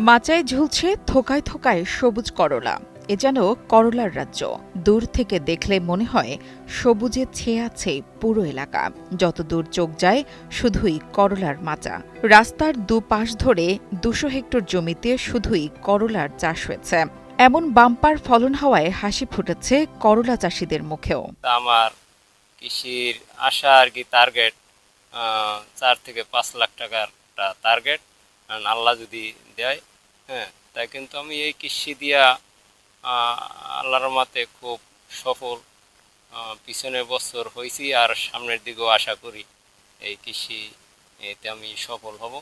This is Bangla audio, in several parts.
মাচায় ঝুলছে থোকায় থোকায় সবুজ করলা। এ যেন করলার রাজ্য। দূর থেকে দেখলে মনে হয় সবুজে ছেয়ে আছে পুরো এলাকা। যত দূর চোখ যায় শুধুই করলার মাচা। রাস্তার দুপাশ ধরে ২০০ হেক্টর জমিতে শুধুই করলার চাষ হয়েছে। এমন বাম্পার ফলন হওয়ায় হাসি ফুটেছে করলা চাষিদের মুখেও। আমার কৃষির আশা আর কি টার্গেট ৪ থেকে ৫ লাখ টাকার টার্গেট। আল্লাহ যদি দেয়, তাই কিন্তু আমি এই কৃষি দিয়া আল্লাহর রহমতে খুব সফল পিছনের বছর হয়েছি, আর সামনের দিকেও আশা করি এই কৃষি এতে আমি সফল হব।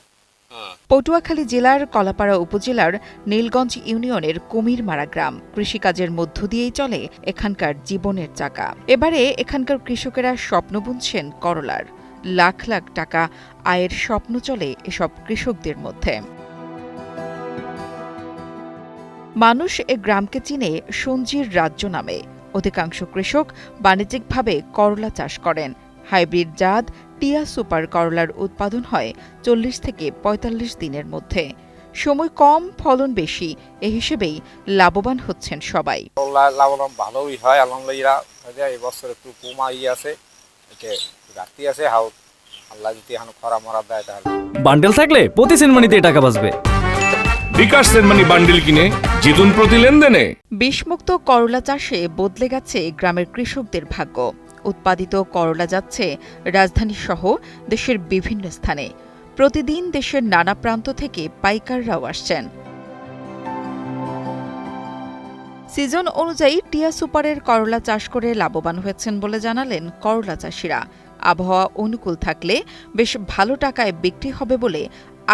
পটুয়াখালী জেলার কলাপাড়া উপজেলার নীলগঞ্জ ইউনিয়নের কুমিরমারা গ্রাম। কৃষিকাজের মধ্য দিয়েই চলে এখানকার জীবনের চাকা। এবারে এখানকার কৃষকেরা স্বপ্ন বুনছেন করলার। লাখ লাখ টাকা আয়ের স্বপ্ন চলে এসব কৃষকদের মধ্যে। মানুষ এ গ্রামকে চিনে সঞ্জির রাজ্য নামে। অধিকাংশ কৃষক বাণিজ্যিকভাবে করলা চাষ করেন। হাইব্রিড জাত টিয়া সুপার করলার উৎপাদন হয় ৪০ থেকে ৪৫ দিনের মধ্যে। সময় কম, ফলন বেশি, এ হিসেবেই লাভবান হচ্ছেন সবাই। লাভবান ভালোই হয় আলহামদুলিল্লাহ। এই বছর একটু কমাই আছে, ঘাটতি আছে। আল্লাহ যদি এখন খরা মরা দেয় তাহলে। বান্ডেল থাকলে প্রতি সেনমানিতে টাকা বাঁচবে। বিকাশ সেনমানি বান্ডেল কিনে জিতুন প্রতি লেনদেনে। বিষমুক্ত করলা চাষে বদলে গেছে গ্রামের কৃষকদের ভাগ্য। উৎপাদিত করলা যাচ্ছে রাজধানীসহ দেশের বিভিন্ন স্থানে। প্রতিদিন দেশের নানা প্রান্ত থেকে পাইকাররাও আসছেন। সিজন অনুযায়ী টিয়া সুপারের করলা চাষ করে লাভবান হয়েছেন বলে জানালেন করলা চাষিরা। আবহাওয়া অনুকূল থাকলে বেশ ভালো টাকায় বিক্রি হবে বলে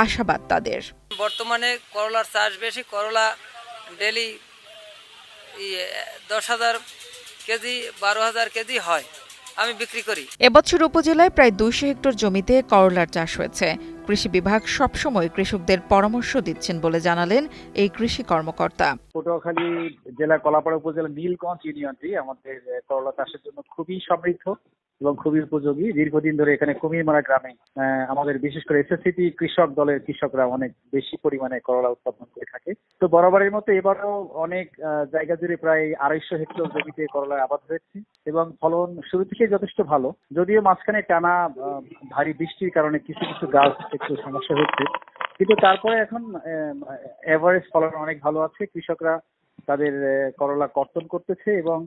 আশাবাদ তাদের। বর্তমানে করলার চাষ বেশি। করলা ডেলি ১০,০০০ কেজি ১২,০০০ কেজি হয়, আমি বিক্রি করি। এবছর উপজেলায় প্রায় ২০০ হেক্টর জমিতে করলার চাষ হয়েছে। কৃষি বিভাগ সবসময় কৃষকদের পরামর্শ দিচ্ছেন বলে জানালেন এই কৃষি কর্মকর্তা। পটুয়াখালী জেলা কলাপাড়া উপজেলা নীলগঞ্জ ইউনিয়নটি আমাদের করলা চাষের জন্য খুবই সমৃদ্ধ এবং খুবই উপযোগী। দীর্ঘদিন ধরে এখানে কুমিরমারা গ্রামে আমাদের বিশেষ করে এসএসসিটি কৃষক দলের কৃষকরা অনেক বেশি পরিমাণে করলা উৎপাদন করে থাকে। তো বরাবরের মতো এবারও অনেক জায়গা জুড়ে প্রায় ২৫০ হেক্টর জমিতে করলার আবাদ হয়েছে এবং ফলন শুরু থেকে যথেষ্ট ভালো। যদিও মাঝখানে টানা ভারী বৃষ্টির কারণে কিছু কিছু গাছ একটু সমস্যা হচ্ছে, কিন্তু তারপরে এখন এভারেজ ফলন অনেক ভালো আছে। কৃষকরা তাদের করলা কর্তন করতেছে এবং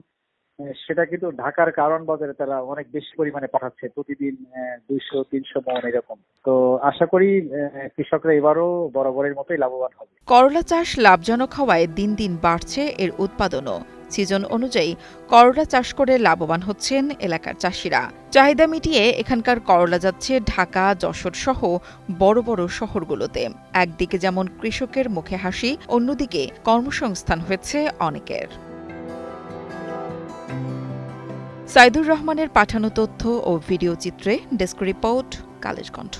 সেটা কিন্তু ঢাকার কারণ বাজারে তারা অনেক বেশি পরিমাণে পাঠাচ্ছে, প্রতিদিন ২০০-৩০০ মন এরকম। তো আশা করি কৃষকরা এবারও বরাবরের মতোই লাভবান হবে। করলা চাষ লাভজনক হওয়ায় দিন দিন বাড়ছে এর উৎপাদনও। সিজন অনুযায়ী করলা চাষ করে লাভবান হচ্ছেন এলাকার চাষিরা। চাহিদা মিটিয়ে এখানকার করলা যাচ্ছে ঢাকা, যশোর সহ বড় বড় শহরগুলোতে। একদিকে যেমন কৃষকের মুখে হাসি, অন্যদিকে কর্মসংস্থান হয়েছে অনেকের। সাইদুর রহমানের পাঠানো তথ্য ও ভিডিও চিত্রে ডেস্ক রিপোর্ট, কালের কণ্ঠ।